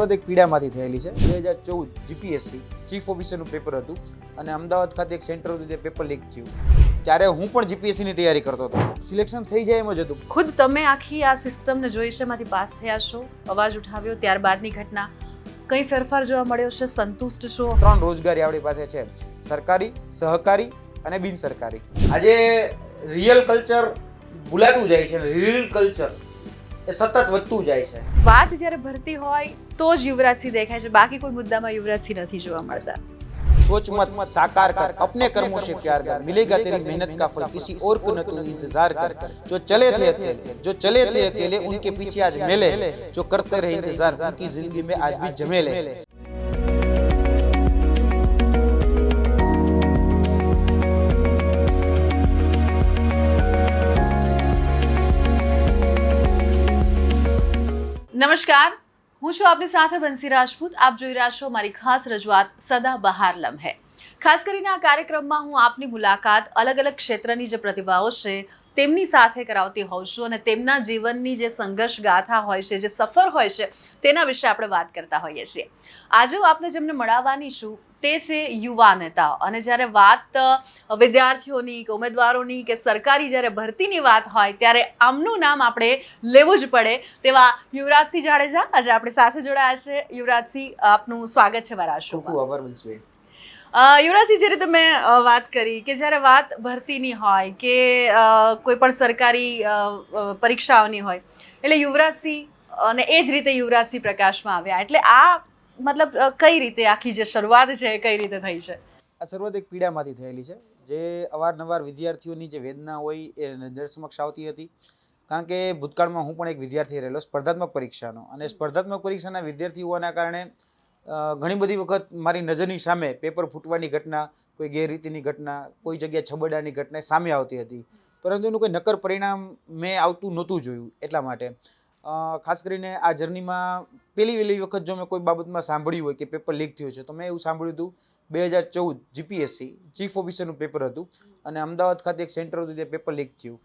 શરૂઆત એક પીડામાંથી થયેલી છે. 2014 જીપીએસસી ચીફ ઓફિસરનું પેપર હતું અને અમદાવાદ ખાતે એક સેન્ટર હતું, તે પેપર લીક થયું. ત્યારે હું પણ જીપીએસસીની તૈયારી કરતો હતો. સિલેક્શન થઈ જાય એમ જ હતું. ખુદ તમે આખી આ સિસ્ટમને જોઈ છે, એમાંથી પાસ થયા છો, અવાજ ઉઠાવ્યો, ત્યારબાદની ઘટના, કઈ ફેરફાર જોવા મળ્યો છે, સંતુષ્ટ છો? 3 રોજગારી આપણી પાસે છે: સરકારી, સહકારી અને બિન સરકારી. આજે રિયલ કલ્ચર ભૂલાતું જાય છે. રિયલ કલ્ચર એ સતત વધતું જાય છે. વાત જ્યારે ભરતી હોય તો જ યુવરાજસિંહ દેખાય છે, બાકી કોઈ મુદ્દામાં યુવરાજસિંહ નથી જોવા મળતા. सोच मत साकार कर, अपने कर्मों से प्यार कर, मिलेगा तेरी मेहनत का फल, किसी और को न तू इंतजार कर. जो चले थे अकेले उनके पीछे आज मेले, जो करते रहे इंतजार उनकी जिंदगी में आज भी झमेले. નમસ્કાર, હું છું આપની સાથે બંસી રાજપૂત. આપ જોઈ રહ્યા છો મારી ખાસ રજૂઆત સદા બહાર લમ્હે. ખાસ કરીને આ કાર્યક્રમમાં હું આપની મુલાકાત અલગ અલગ ક્ષેત્રની જે પ્રતિભાઓ છે તેમની સાથે કરાવતી હોઉં છું અને તેમના જીવનની જે સંઘર્ષ ગાથા હોય છે, જે સફર હોય છે, તેના વિશે આપણે વાત કરતા હોઈએ છીએ. આજે હું આપને જેમને મળાવવાની છું તે છે યુવા નેતાઓ. અને જ્યારે વાત વિદ્યાર્થીઓની કે ઉમેદવારોની કે સરકારી જ્યારે ભરતીની વાત હોય ત્યારે આમનું નામ આપણે લેવું જ પડે તેવા યુવરાજસિંહ જાડેજા આજે આપણી સાથે જોડાયા છે. યુવરાજસિંહ, આપનું સ્વાગત છે મારા શોમાં. ખૂબ આભાર બંસી. યુવરાજસિંહ, જે રીતે મેં વાત કરી કે જ્યારે વાત ભરતીની હોય કે કોઈ પણ સરકારી પરીક્ષાઓની હોય એટલે યુવરાજસિંહ, અને એ જ રીતે યુવરાજસિંહ પ્રકાશમાં આવ્યા. એટલે આ મતલબ કઈ રીતે આખી જે શરૂઆત છે એ કઈ રીતે થઈ છે? આ શરૂઆત એક પીડામાંથી થયેલી છે, જે અવારનવાર વિદ્યાર્થીઓની જે વેદના હોય એ નજર સમક્ષ આવતી હતી. કારણ કે ભૂતકાળમાં હું પણ એક વિદ્યાર્થી રહેલો સ્પર્ધાત્મક પરીક્ષાનો, અને સ્પર્ધાત્મક પરીક્ષાના વિદ્યાર્થી હોવાના કારણે ઘણી બધી વખત મારી નજરની સામે પેપર ફૂટવાની ઘટના, કોઈ ગેરરીતિની ઘટના, કોઈ જગ્યાએ છબરડાની ઘટના સામે આવતી હતી, પરંતુ એનું કોઈ નક્કર પરિણામ મેં આવતું નહોતું જોયું. એટલા માટે ખાસ કરીને આ જર્નીમાં પહેલી વખત જો મેં કોઈ બાબતમાં સાંભળ્યું હોય કે પેપર લીક થયું છે, તો મેં એવું સાંભળ્યું હતું 2014 જીપીએસસી ચીફ ઓફિસરનું પેપર હતું અને અમદાવાદ ખાતે એક સેન્ટર હતું, તે પેપર લીક થયું.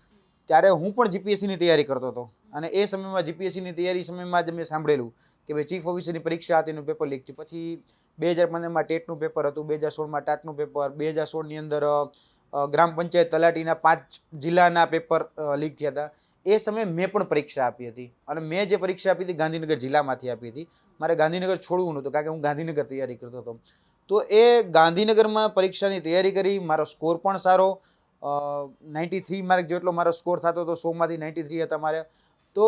ત્યારે હું પણ જીપીએસસીની તૈયારી કરતો હતો અને એ સમયમાં જીપીએસસીની તૈયારી સમયમાં જ મેં સાંભળેલું કે ભાઈ ચીફ ઓફિસરની પરીક્ષા હતી, એનું પેપર લીક થયું. પછી 2015માં ટેટનું પેપર હતું, 2016માં ટાટનું પેપર, 2016ની અંદર ગ્રામ પંચાયત તલાટીના 5 જિલ્લાના પેપર લીક થયા હતા. એ સમયે મેં પણ પરીક્ષા આપી હતી અને મેં જે પરીક્ષા આપી હતી ગાંધીનગર જિલ્લામાંથી આપી હતી. મારે ગાંધીનગર છોડવું નહોતું કારણ કે હું ગાંધીનગર તૈયારી કરતો હતો. તો એ ગાંધીનગરમાં પરીક્ષાની તૈયારી કરી, મારો સ્કોર પણ સારો, 93 માર્ક જેટલો મારો સ્કોર થતો હતો, 100માંથી 93 હતા મારે. તો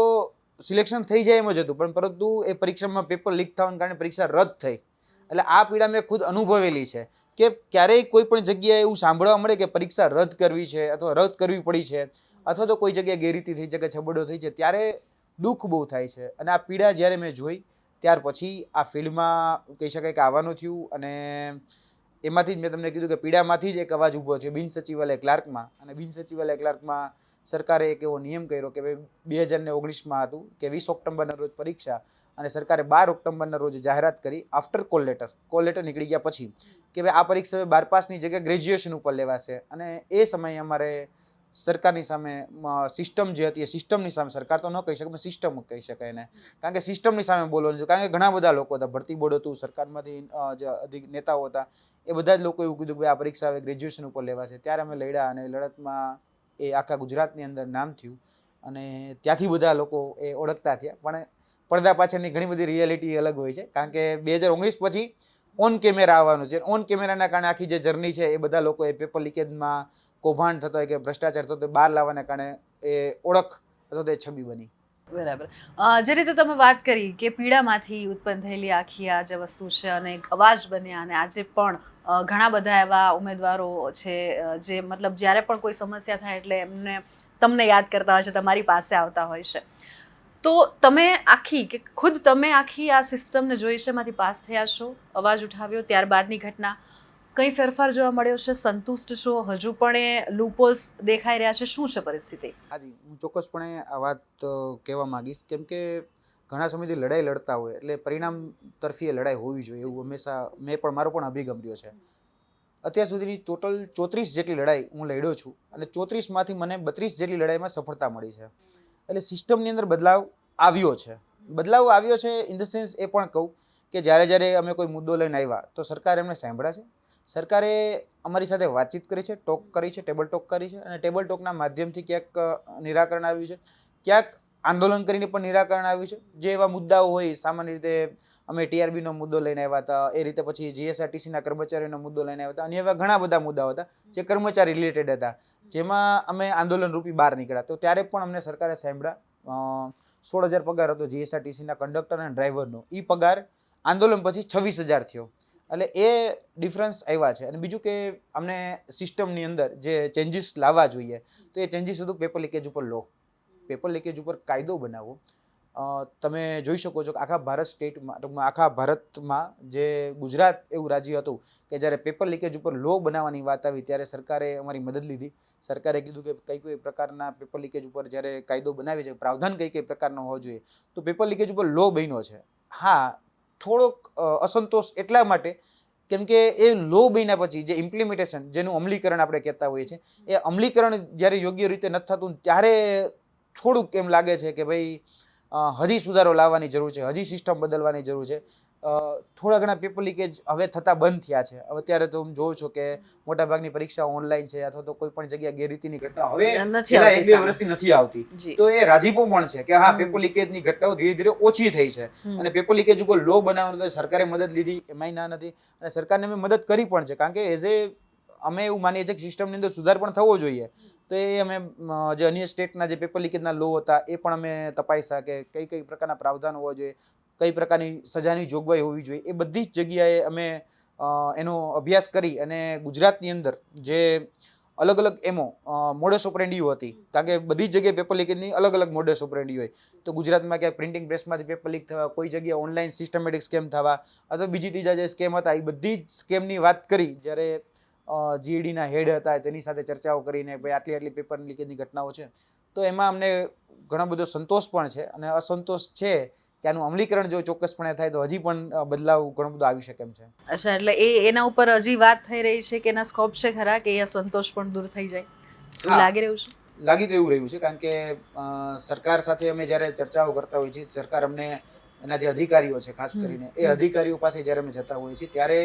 સિલેક્શન થઈ જાય એમ જ હતું, પણ પરંતુ એ પરીક્ષામાં પેપર લીક થવાને કારણે પરીક્ષા રદ થઈ. એટલે આ પીડા મેં ખુદ અનુભવેલી છે કે ક્યારેય કોઈ પણ જગ્યાએ એવું સાંભળવા મળે કે પરીક્ષા રદ કરવી છે અથવા રદ કરવી પડી છે અથવા તો કોઈ જગ્યાએ ગેરરીતિ થઈ છે કે છબડો થઈ છે, ત્યારે દુઃખ બહુ થાય છે. અને આ પીડા જ્યારે મેં જોઈ ત્યાર પછી આ ફિલ્ડમાં કહી શકાય કે આવવાનું થયું. અને એમાંથી જ મેં તમને કીધું કે પીડામાંથી જ એક અવાજ ઊભો થયો બિન સચિવાલય ક્લાર્કમાં. અને બિન સચિવાલય ક્લાર્કમાં સરકારે એક એવો નિયમ કર્યો કે ભાઈ 2019માં હતું કે 20 ઓક્ટોબરના રોજ પરીક્ષા, અને સરકારે 12 ઓક્ટોબરના રોજ જાહેરાત કરી આફ્ટર કોલ લેટર નીકળી ગયા પછી કે ભાઈ આ પરીક્ષા 12 પાસની જગ્યાએ ગ્રેજ્યુએશન ઉપર લેવાશે. અને એ સમયે અમારે સરકારની સામે સિસ્ટમ જે હતી એ સિસ્ટમની સામે, સરકાર તો ન કહી શકે પણ સિસ્ટમ કહી શકાય એને, કારણ કે સિસ્ટમની સામે બોલવાનું હતું. કારણ કે ઘણા બધા લોકો હતા, ભરતી બોર્ડ હતું, સરકારમાંથી જે નેતાઓ હતા, એ બધા જ લોકો એવું કીધું કે આ પરીક્ષા હવે ગ્રેજ્યુએશન ઉપર લેવાશે. ત્યારે અમે લડ્યા અને લડતમાં એ આખા ગુજરાતની અંદર નામ થયું અને ત્યાંથી બધા લોકો એ ઓળખતા થયા. પણ પડદા પાછળની ઘણી બધી રિયાલિટી અલગ હોય છે, કારણ કે 2019 પછી ઓન કેમેરા આવવાનું છે. ઓન કેમેરાના કારણે આખી જે જર્ની છે એ બધા લોકો એ પેપર લીકેજમાં કૌભાંડ થતો હોય કે ભ્રષ્ટાચાર થતો હોય બહાર લાવવાના કારણે એ ઓળખ અથવા તો એ છબી બની. બરાબર. જે રીતે તમે વાત કરી કે પીડામાંથી ઉત્પન્ન થયેલી આખી આ જે વસ્તુ છે અને એક અવાજ બન્યા, અને આજે પણ ઘણા બધા એવા ઉમેદવારો છે જે મતલબ જ્યારે પણ કોઈ સમસ્યા થાય એટલે એમને તમને યાદ કરતા હોય છે, તમારી પાસે આવતા હોય છે. તો તમે આખી આ સિસ્ટમને જોઈ છે, એમાંથી પાસ થયા છો, અવાજ ઉઠાવ્યો, ત્યારબાદની ઘટના, કઈ ફેરફાર જોવા મળ્યો છે, સંતુષ્ટ છો, હજુ પણ એ લૂપહોલ્સ દેખાઈ રહ્યા છે, શું છે પરિસ્થિતિ? હાજી, હું ચોક્કસપણે આ વાત કહેવા માંગીશ, કેમ કે ઘણા સમયથી લડાઈ લડતા હોય એટલે પરિણામ તરફી એ લડાઈ હોવી જોઈએ એવું હંમેશા મારો પણ અભિગમ રહ્યો છે. અત્યાર સુધીની ટોટલ 34 જેટલી લડાઈ હું લડ્યો છું અને 34માંથી મને 32 જેટલી લડાઈમાં સફળતા મળી છે. એટલે સિસ્ટમની અંદર બદલાવ આવ્યો છે. બદલાવ આવ્યો છે ઇન ધ સેન્સ એ પણ કહું કે જ્યારે અમે કોઈ મુદ્દો લઈને આવ્યા તો સરકારે એમને સાંભળ્યા છે. સરકારે અમારી સાથે વાતચીત કરી છે, ટોક કરી છે, ટેબલ ટોક કરી છે, અને ટેબલ ટોકના માધ્યમથી ક્યાંક નિરાકરણ આવ્યું છે, ક્યાંક આંદોલન કરીને પણ નિરાકરણ આવ્યું છે. જે એવા મુદ્દાઓ હોય, સામાન્ય રીતે અમે TRBનો મુદ્દો લઈને આવ્યા હતા, એ રીતે પછી GSRTCના કર્મચારીઓનો મુદ્દો લઈને આવ્યા હતા, અને એવા ઘણા બધા મુદ્દાઓ હતા જે કર્મચારી રિલેટેડ હતા, જેમાં અમે આંદોલન રૂપી બહાર નીકળ્યા. તો ત્યારે પણ અમને સરકારે સાંભળ્યા. 16,000 પગાર હતો GSRTCના કંડક્ટર અને ડ્રાઈવરનો, એ પગાર આંદોલન પછી 26,000 થયો. એટલે એ ડિફરન્સ આવ્યા છે. અને બીજું કે અમને સિસ્ટમની અંદર જે ચેન્જીસ લાવવા જોઈએ, તો એ ચેન્જીસ હતું પેપર લીકેજ ઉપર લો, પેપર લીકેજ ઉપર કાયદો બનાવવો. તમે જોઈ શકો છો કે આખા ભારત સ્ટેટમાં, ટૂંકમાં આખા ભારતમાં જે ગુજરાત એવું રાજ્ય હતું કે જ્યારે પેપર લીકેજ ઉપર લો બનાવવાની વાત આવી ત્યારે સરકારે અમારી મદદ લીધી. સરકારે કીધું કે કઈ પ્રકારના પેપર લીકેજ ઉપર જ્યારે કાયદો બનાવે છે, પ્રાવધાન કઈ પ્રકારનો હોવો જોઈએ, તો પેપર લીકેજ ઉપર લો બન્યો છે. હા, થોડોક અસંતોષ એટલા માટે કેમ કે એ લો બન્યા પછી જે ઇમ્પ્લિમેન્ટેશન, જેનું અમલીકરણ આપણે કહેતા હોઈએ છીએ, એ અમલીકરણ જ્યારે યોગ્ય રીતે નથી થતું ત્યારે થોડુંક એમ લાગે છે કે ભાઈ હજી સુધારો લાવવાની જરૂર છે, હજી સિસ્ટમ બદલવાની જરૂર છે. થોડા ઘણા પેપર લીકેજ હવે થતા બંધ થયા છે. અત્યારે તો હું જોઉં છું કે મોટાભાગની પરીક્ષાઓ ઓનલાઈન છે, અથવા તો કોઈ પણ જગ્યાએ ગેરરીતિની ઘટના હવે છેલ્લા 1-2 વર્ષથી નથી આવતી. તો એ રાજીપો પણ છે કે હા, પેપર લીકેજની ઘટનાઓ ધીરે ધીરે ઓછી થઈ છે. અને પેપર લીકેજ ઉપર લો બનાવવાનો સરકારે મદદ લીધી, એમાંય ના નથી. અને સરકારને અમે મદદ કરી પણ છે, કારણ કે અમે એવું માનીએ છીએ કે સિસ્ટમની અંદર સુધાર પણ થવો જોઈએ. તો એ અમે જે અન્ય સ્ટેટના જે પેપર લીકેજના લો હતા એ પણ અમે તપાસ્યા કે કઈ પ્રકારના પ્રાવધાન હોવા જોઈએ, કઈ પ્રકારની સજાની જોગવાઈ હોવી જોઈએ. એ બધી જ જગ્યાએ અમે એનો અભ્યાસ કરી અને ગુજરાતની અંદર જે અલગ અલગ મોડસ ઓપરેન્ડીઓ હતી, કારણ કે બધી જ જગ્યાએ પેપર લીકેજની અલગ અલગ મોડસ ઓપરેન્ડી હોય. તો ગુજરાતમાં ક્યાંક પ્રિન્ટિંગ પ્રેસમાંથી પેપર લીક થવા, કોઈ જગ્યાએ ઓનલાઈન સિસ્ટમેટિક સ્કેમ થવા, અથવા બીજી ત્રીજા જે સ્કેમ હતા, એ બધી જ સ્કેમની વાત કરી જ્યારે GEDના હેડ હતા તેની સાથે ચર્ચાઓ કરીને ભાઈ આટલી પેપર લીકેજની ઘટનાઓ છે. તો એમાં અમને ઘણો બધો સંતોષ પણ છે, અને અસંતોષ છે કે આનું અમલીકરણ જો ચોક્કસપણે થાય તો હજી પણ બદલાવ ઘણો બધો આવી શકે એમ છે. અચ્છા, એટલે એના ઉપર હજી વાત થઈ રહી છે કે એના સ્કોપ છે ખરા કે એ સંતોષ પણ દૂર થઈ જાય, એવું લાગી રહ્યું છે? લાગી તો એવું રહ્યું છે, કારણ કે સરકાર સાથે અમે જ્યારે ચર્ચાઓ કરતા હોઈએ છીએ, સરકાર અમને એના જે અધિકારીઓ છે ખાસ કરીને એ અધિકારીઓ પાસે જ્યારે અમે જતા હોઈએ છીએ ત્યારે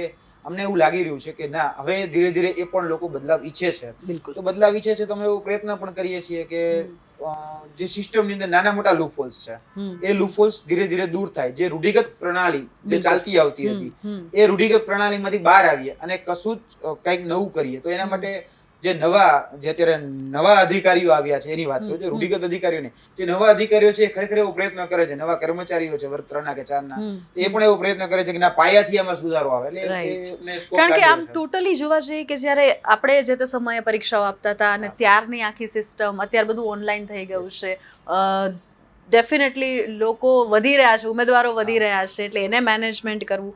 અમને એવું લાગી રહ્યું છે કે ના, હવે ધીરે ધીરે એ પણ લોકો બદલાવ ઈચ્છે છે. તો બદલાવ ઈચ્છે છે તો અમે એવો પ્રયત્ન પણ કરીએ છીએ કે જે સિસ્ટમની અંદર નાના મોટા લૂપહોલ્સ છે એ લૂપહોલ્સ ધીરે ધીરે દૂર થાય. જે રૂઢિગત પ્રણાલી જે ચાલતી આવતી હતી એ રૂઢિગત પ્રણાલીમાંથી બહાર આવીએ અને કશું જ કંઈક નવું કરીએ. તો એના માટે જે અત્યારે નવા અધિકારીઓ આવ્યા છે એની વાત કરું છું, રૂઢિગત અધિકારીઓ નહીં, જે નવા અધિકારીઓ છે એ ખરેખર એવો પ્રયત્ન કરે છે, નવા કર્મચારીઓ છે વર્ગ 3ના કે 4ના, એ પણ એવો પ્રયત્ન કરે છે કે ના, પાયાથી આમાં સુધારો આવે. કારણ કે આમ ટોટલી જોવા જઈએ કે જ્યારે આપણે જે તે સમયે પરીક્ષાઓ આપતા હતા અને ત્યારની આખી સિસ્ટમ, અત્યારે બધું ઓનલાઈન થઈ ગયું છે, ડેફિનેટલી લોકો વધી રહ્યા છે, ઉમેદવારો વધી રહ્યા છે, એટલે એને મેનેજમેન્ટ કરવું,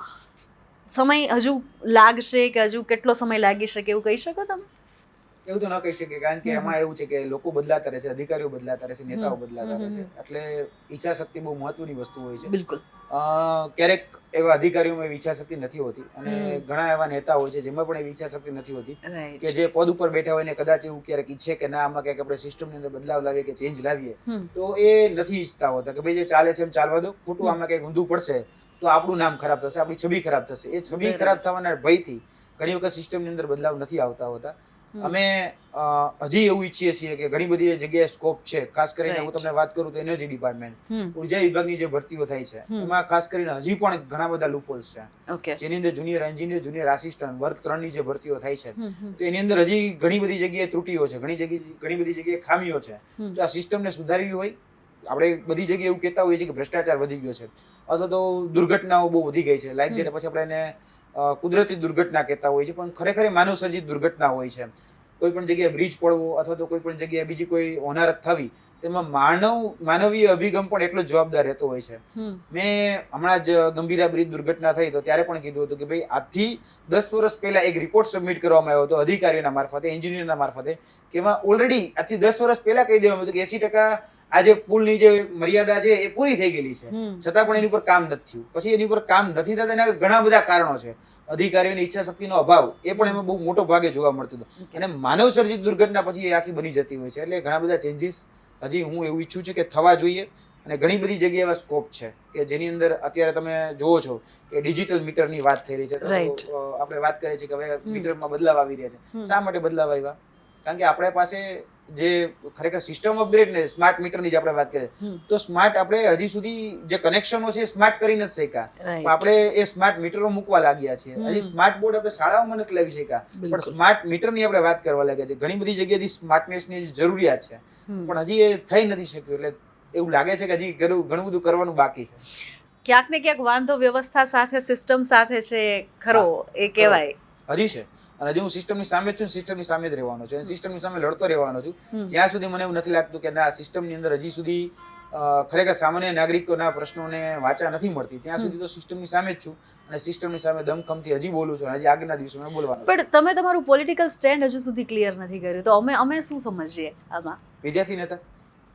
સમય હજુ લાગશે કે હજુ કેટલો સમય લાગી શકે એવું કહી શકો તમે? એવું તો ન કહી શકીએ, કારણ કે એમાં એવું છે કે લોકો બદલાતા રહે છે, અધિકારીઓ બદલાતા રહે છે, નેતાઓ બદલાતા રહે છે, એટલે ઈચ્છા શક્તિ બહુ મહત્વની વસ્તુ હોય છે. બિલકુલ. ક્યારેક એવા અધિકારીઓમાં એવી ઈચ્છા શક્તિ નથી હોતી, અને ઘણા એવા નેતા હોય છે જેમાં પણ એવી ઈચ્છા શક્તિ નથી હોતી, કે જે પદ ઉપર બેઠા હોય ને કદાચ એવું ક્યારેક ઈચ્છે કે ના, આમાં કંઈક આપણે સિસ્ટમની અંદર બદલાવ લાવીએ કે ચેન્જ લાવીએ, તો એ નથી ઈચ્છતા હોતા કે ભાઈ જે ચાલે છે એમ ચાલવા દો, ખોટું આમાં કંઈક ઊંધું પડશે તો આપણું નામ ખરાબ થશે, આપણી છબી ખરાબ થશે. એ છબી ખરાબ થવાના ભયથી ઘણી વખત સિસ્ટમની અંદર બદલાવ નથી આવતા હોતા. અમે હજી એવું ઈચ્છીએ છીએ કે ઘણી બધી જગ્યાએ સ્કોપ છે. ખાસ કરીને હું તમને વાત કરું તો એનર્જી ડિપાર્ટમેન્ટ, ઉર્જા વિભાગની જે ભરતીઓ થાય છે એમાં ખાસ કરીને હજી પણ ઘણા બધા લૂપહોલ્સ છે, જેની અંદર જુનિયર એન્જિનિયર, જુનિયર આસિસ્ટન્ટ, વર્ગ 3ની જે ભરતીઓ થાય છે, તો એની અંદર હજી ઘણી બધી જગ્યાએ ત્રુટીઓ છે, ઘણી બધી જગ્યાએ ખામીઓ છે. તો આ સિસ્ટમને સુધારવી હોય, આપણે બધી જગ્યાએ એવું કહેતા હોઈએ છીએ કે ભ્રષ્ટાચાર વધી ગયો છે, અથવા તો દુર્ઘટનાઓ બહુ વધી ગઈ છે, લાઈક ડેટ પછી આપણે એને કુદરતી દુર્ઘટના કહેતા હોઈએ છીએ, પણ ખરેખર માનવ સર્જિત દુર્ઘટના હોય છે. કોઈ પણ જગ્યાએ બ્રિજ પડવો અથવા તો કોઈ પણ જગ્યાએ બીજી કોઈ હોનારત થવી, તેમાં માનવીય અભિગમ પણ એટલો જવાબદાર રહેતો હોય છે. મેં હમણાં જ ગંભીરા બ્રિજ દુર્ઘટના થઈ તો ત્યારે પણ કીધું હતું કે ભાઈ આજથી 10 વર્ષ પહેલા એક રિપોર્ટ સબમિટ કરવામાં આવ્યો હતો અધિકારીઓના મારફતે, એન્જિનિયરના મારફતે, કે એમાં ઓલરેડી આજથી 10 વર્ષ પહેલા કહી દેવામાં હતું કે 80% આ જે પુલની જે મર્યાદા છે એ પૂરી થઈ ગયેલી છે, છતાં પણ એની ઉપર કામ નથી થયું. પછી એની ઉપર કામ નથી થતા એના ઘણા બધા કારણો છે. અધિકારીઓની ઈચ્છા શક્તિનો અભાવ એ પણ એમાં બહુ મોટો ભાગે જોવા મળતું હતું, અને માનવ સર્જિત દુર્ઘટના પછી એ આખી બની જતી હોય છે. એટલે ઘણા બધા ચેન્જીસ હજી હું એવું ઈચ્છું છું કે થવા જોઈએ, અને ઘણી બધી જગ્યાએ એવા સ્કોપ છે કે જેની અંદર અત્યારે તમે જોવો છો કે ડિજિટલ મીટરની વાત થઈ રહી છે. Right. આપણે વાત કરીએ છીએ કે હવે મીટરમાં બદલાવ આવી રહ્યા છે. શા માટે બદલાવ આવ્યા? કારણ કે આપણા પાસે જે ખરેખર સિસ્ટમ અપગ્રેડ ને સ્માર્ટ મીટરની જે આપણે વાત કરીએ તો સ્માર્ટ આપણે હજી સુધી જે કનેક્શનો છે સ્માર્ટ કરી નથી શક્યા. પણ આપણે એ સ્માર્ટ મીટરો મૂકવા લાગ્યા છીએ. હજી સ્માર્ટ બોર્ડ આપણે શાળાઓમાં નથી લાવી શક્યા, પણ સ્માર્ટ મીટરની આપણે વાત કરવા લાગ્યા છે. ઘણી બધી જગ્યાએથી સ્માર્ટનેસની જરૂરિયાત છે, પણ હજી એ થઈ નથી શક્યું. એટલે એવું લાગે છે કે હજી ઘણું બધું કરવાનું બાકી છે. ક્યાંક ને ક્યાંક વાંધો વ્યવસ્થા સાથે, સિસ્ટમ સાથે છે ખરો, એ કહેવાય. હજી છે, અને હજી હું સિસ્ટમની સામે જ છું, સિસ્ટમની સામે જ રહેવાનો છું, સિસ્ટમની સામે લડતો રહેવાનો છું. જ્યાં સુધી મને એવું નથી લાગતું કે ના સિસ્ટમની અંદર હજી સુધી ખરેખર સામાન્ય નાગરિકોના પ્રશ્નોને વાચા નથી મળતી, ત્યાં સુધી તો સિસ્ટમની સામે જ છું અને સિસ્ટમની સામે દમખમથી હજી બોલું છું. હજી આગળના દિવસોમાં બોલવાનું. પણ તમે તમારું પોલિટિકલ સ્ટેન્ડ હજુ સુધી ક્લિયર નથી કર્યું, તો અમે શું સમજીએ આમાં? વિદ્યાર્થી નેતા,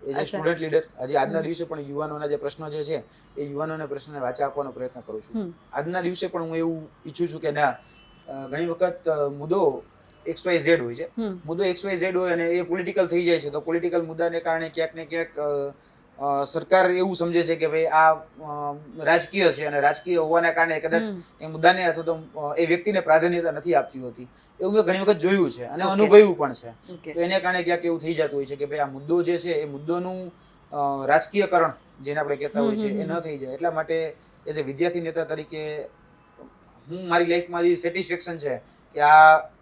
એ જે સ્ટુડન્ટ લીડર, હજી આજના દિવસે પણ યુવાનોના જે પ્રશ્નો જે છે એ યુવાનોના પ્રશ્નને વાચા આપવાનો પ્રયત્ન કરું છું. આજના દિવસે પણ હું એવું ઈચ્છું છું કે ના, ઘણી વખત મુદ્દો XYZ હોય છે, મુદ્દો XYZ હોય અને એ પોલિટિકલ થઈ જાય છે, તો પોલિટિકલ મુદ્દાને કારણે ક્યાંક ને ક્યાંક સરકાર એવું સમજે છે કે ભાઈ આ રાજકીય છે અને રાજકીય હોવાના કારણે કદાચ એ મુદ્દાને અથવા તો એ વ્યક્તિને પ્રાધાન્યતા નથી આપતી હોતી. એવું મેં ઘણી વખત જોયું છે અને અનુભવ્યું પણ છે. તો એને કારણે ક્યાંક એવું થઈ જતું હોય છે કે ભાઈ આ મુદ્દો જે છે એ મુદ્દોનું રાજકીયકરણ જેને આપણે કહેતા હોય છે એ ન થઈ જાય. એટલા માટે એઝ એ વિદ્યાર્થી નેતા તરીકે હું મારી લાઈફમાં જે સેટિસ્ફેક્શન છે કે આ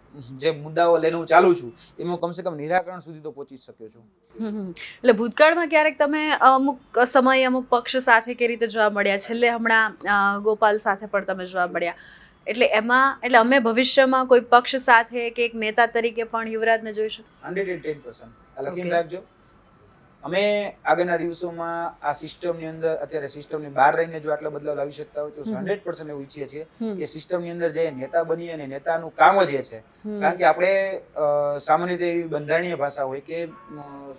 જે મુદ્દાઓ લઈને હું ચાલુ છું એમાં કમસે કમ નિરાકરણ સુધી તો પહોંચી શક્યો છું. એટલે ભૂતકાળમાં ક્યારેક તમે અમુક સમય અમુક પક્ષ સાથે કે રીતે જોવા મળ્યા, છેલ્લે હમણાં ગોપાલ સાથે પણ તમે જોવા મળ્યા, એટલે અમે ભવિષ્યમાં કોઈ પક્ષ સાથે કે એક નેતા તરીકે પણ યુવરાજને જોઈશું? 110% લખીને રાખજો. અમે આગળના દિવસોમાં આ સિસ્ટમની અંદર, અત્યારે સિસ્ટમની બહાર રહીને જો આટલા બદલાવ લાવી શકતા હોય તો 100% એવું ઈચ્છીએ છીએ કે સિસ્ટમની અંદર જે નેતા બની અને નેતાનું કામ જ એ છે. કારણ કે આપણે સામાન્ય રીતે એવી બંધારણીય ભાષા હોય કે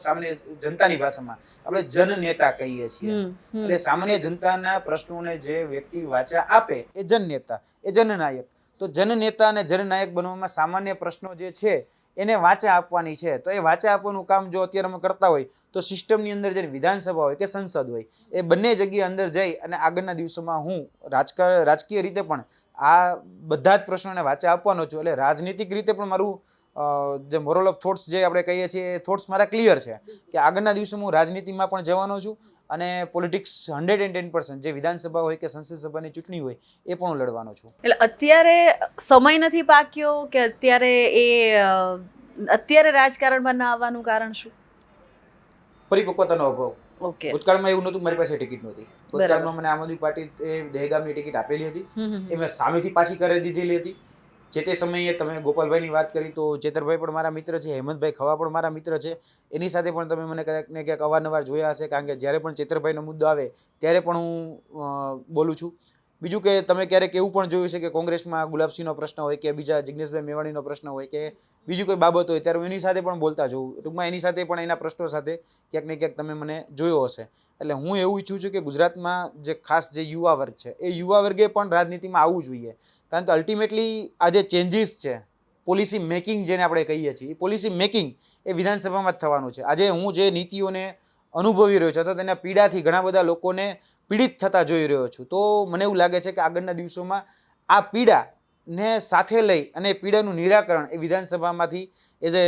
સામાન્ય જનતાની ભાષામાં આપણે જનનેતા કહીએ છીએ. એટલે સામાન્ય જનતાના પ્રશ્નોને જે વ્યક્તિ વાચા આપે એ જનનેતા, એ જનનાયક. તો જનનેતા અને જનનાયક બનવામાં સામાન્ય પ્રશ્નો જે છે એને વાચા આપવાની છે. તો એ વાચા આપવાનું કામ જો અત્યારે અમે કરતા હોય તો સિસ્ટમની અંદર જે વિધાનસભા હોય કે સંસદ હોય એ બંને જગ્યાએ અંદર જઈ અને આગળના દિવસોમાં હું રાજકીય રીતે પણ આ બધા જ પ્રશ્નોને વાચા આપવાનો છું. એટલે રાજનીતિક રીતે પણ મારું જે મોરલ ઓફ થોટ્સ જે આપણે કહીએ છીએ એ થોટ્સ મારા ક્લિયર છે કે આગળના દિવસોમાં હું રાજનીતિમાં પણ જવાનો છું અને પોલિટિક્સ 110% જે વિધાનસભા હોય કે સંસદ સભાની ચૂંટણી હોય એ પણ હું લડવાનો છું. એટલે અત્યારે સમય નથી પાક્યો કે અત્યારે રાજકારણમાં ના આવવાનું કારણ શું? પરિપક્વતાનો અભાવ. ઓકે. ભૂતકાળમાં એવું નહોતું, મારી પાસે ટિકિટ નહોતી. ભૂતકાળમાં મને આમ આદમી પાર્ટી દહેગામની ટિકિટ આપેલી હતી, એ મેં સામેથી પાછી કરી દીધેલી હતી. જે તે સમયે તમે ગોપાલભાઈની વાત કરી તો ચેતરભાઈ પણ મારા મિત્ર છે, હેમંતભાઈ ખવા પણ મારા મિત્ર છે. એની સાથે પણ તમે મને ક્યાંક ને ક્યાંક અવારનવાર જોયા હશે, કારણ કે જ્યારે પણ ચેતરભાઈનો મુદ્દો આવે ત્યારે પણ હું બોલું છું. બીજું કે તમે ક્યારેક એવું પણ જોયું છે કે કોંગ્રેસમાં ગુલાબસિંહનો પ્રશ્ન હોય કે બીજા જિગ્નેશભાઈ મેવાણીનો પ્રશ્ન હોય કે બીજી કોઈ બાબત હોય ત્યારે હું એની સાથે પણ બોલતા જોઉં. ટૂંકમાં એની સાથે પણ એના પ્રશ્નો સાથે ક્યાંક ને ક્યાંક તમે મને જોયો હશે. એટલે હું એવું ઈચ્છું છું કે ગુજરાતમાં જે ખાસ જે યુવા વર્ગ છે એ યુવા વર્ગે પણ રાજનીતિમાં આવવું જોઈએ. કારણ કે અલ્ટિમેટલી આ જે ચેન્જીસ છે, પોલિસી મેકિંગ જેને આપણે કહીએ છીએ, એ પોલિસી મેકિંગ એ વિધાનસભામાં જ થવાનું છે. આજે હું જે નીતિઓને અનુભવી રહ્યો છું અથવા તેના પીડાથી ઘણા બધા લોકોને પીડિત થતા જોઈ રહ્યો છું, તો મને એવું લાગે છે કે આગળના દિવસોમાં આ પીડાને સાથે લઈ અને પીડાનું નિરાકરણ એ વિધાનસભામાંથી એ જે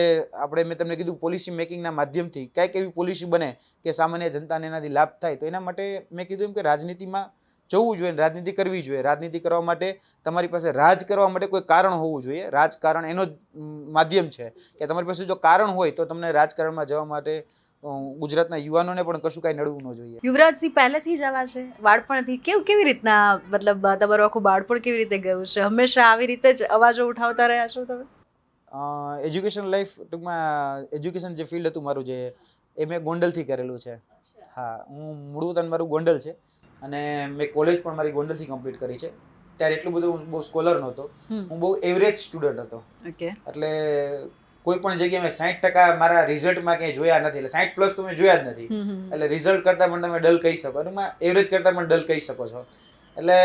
મેં તમને કીધું પોલિસી મેકિંગના માધ્યમથી કંઈક એવી પોલિસી બને કે સામાન્ય જનતાને એનાથી લાભ થાય. તો એના માટે મેં કીધું એમ કે રાજનીતિમાં જવું જોઈએ, રાજનીતિ કરવી જોઈએ. રાજનીતિ કરવા માટે તમારી પાસે રાજ કરવા માટે કોઈ કારણ હોવું જોઈએ. રાજકારણ એનો જ માધ્યમ છે કે તમારી પાસે જો કારણ હોય તો તમને રાજકારણમાં જવા માટે ગુજરાતના યુવાનોને પણ કશું કાંઈ નડવું ન જોઈએ. યુવરાજસિંહ પહેલેથી જ આવા છે, બાળપણથી કેવી રીતના, મતલબ તમારું આખું બાળપણ કેવી રીતે ગયું છે? હંમેશા આવી રીતે જ અવાજો ઉઠાવતા રહ્યા છો તમે? એજ્યુકેશન લાઈફ, ટૂંકમાં એજ્યુકેશન જે ફિલ્ડ હતું મારું જે એ મેં ગોંડલથી કરેલું છે. હા, હું મૂળ વતન મારું ગોંડલ છે અને મેં કોલેજ પણ મારી ગોંડલથી કમ્પ્લીટ કરી છે. ત્યારે એટલું બધું હું બહુ સ્કોલર નહોતો, હું બહુ એવરેજ સ્ટુડન્ટ હતો. એટલે કોઈ પણ જગ્યાએ મેં 60% મારા રિઝલ્ટમાં ક્યાંય જોયા નથી. એટલે 60+ તો મેં જોયા જ નથી. એટલે રિઝલ્ટ કરતાં પણ તમે ડલ કહી શકો, એમાં એવરેજ કરતાં પણ ડલ કહી શકો છો. એટલે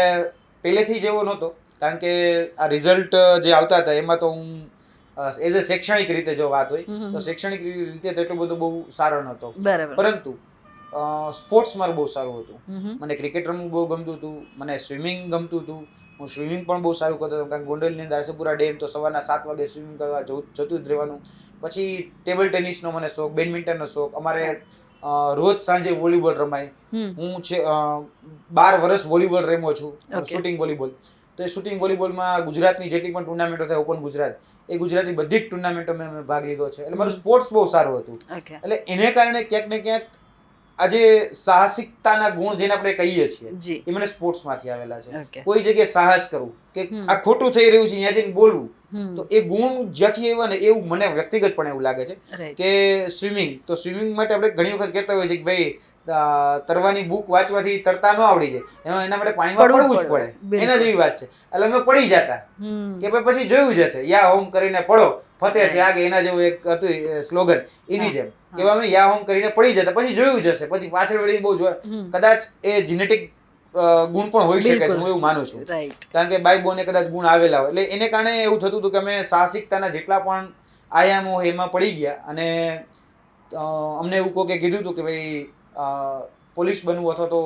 પહેલેથી જ એવો નહોતો, કારણ કે આ રિઝલ્ટ જે આવતા હતા એમાં તો હું એઝ અ શૈક્ષણિક રીતે જો વાત હોય તો શૈક્ષણિક રીતે તો એટલું બધું બહુ સારો નહોતો. પરંતુ સ્પોર્ટ્સ મારું બહુ સારું હતું. હમ. મને ક્રિકેટ રમવું બહુ ગમતું હતું, મને સ્વિમિંગ ગમતું હતું. હું સ્વિમિંગ પણ બહુ સારું કરતો હતો, કારણ કે ગોંડલની અંદર આશાપુરા ડેમ તો સવારના 7 વાગે સ્વિમિંગ કરવા જતું જ રહેવાનું. પછી ટેબલ ટેનિસનો મને શોખ, બેડમિન્ટનનો શોખ. અમારે રોજ સાંજે વોલીબોલ રમાય. હું છે 12 વર્ષ વોલીબોલ રમ્યો છું, શૂટિંગ વોલીબોલ. તો એ શૂટિંગ વોલીબોલમાં ગુજરાતની જેટલી પણ ટુર્નામેન્ટો થાય, ઓપન ગુજરાત, એ ગુજરાતની બધી જ ટુર્નામેન્ટોમાં મેં ભાગ લીધો છે. એટલે મારું સ્પોર્ટ્સ બહુ સારું હતું. એટલે એને કારણે ક્યાંક ને ક્યાંક આજે સાહસિકતાના ગુણ જેને આપણે કહીએ છીએ એ મને સ્પોર્ટ્સમાંથી આવેલા છે. કોઈ જગ્યાએ સાહસ કરવું કે આ ખોટું થઈ રહ્યું છે અહીંયા જઈને બોલવું, તો એ ગુણ જ્યાંથી આવ્યા ને એવું મને વ્યક્તિગત પણ એવું લાગે છે કે સ્વિમિંગ માટે આપણે ઘણી વખત કહેતા હોય છે કે ભાઈ તરવાની બુક વાંચવાથી તરતા ન આવડી જાય, એમાં એના માટે પાણીમાં પડવું જ પડે, એના જેવી વાત છે. એટલે અમે પડી જતા કે ભાઈ પછી જોયું જશે, યા હોમ કરીને પડો ફતે છે આગે, એના જેવું એક હતું સ્લોગન, એની જેમ કે અમે યા હોમ કરીને પડી જતા, પછી જોયું જશે, પછી પાછળ વળીને બહુ જોવા. કદાચ એ જીનેટિક ગુણ પણ હોઈ શકે છે, હું એવું માનું છું, કારણ કે બાઈ બોને કદાચ ગુણ આવેલા હોય. એટલે એને કારણે એવું થતું હતું કે અમે સાહસિકતાના જેટલા પણ આયામો એમાં પડી ગયા. અને અમને એવું કોકે કીધું હતું કે ભાઈ પોલીસ બનવું અથવા તો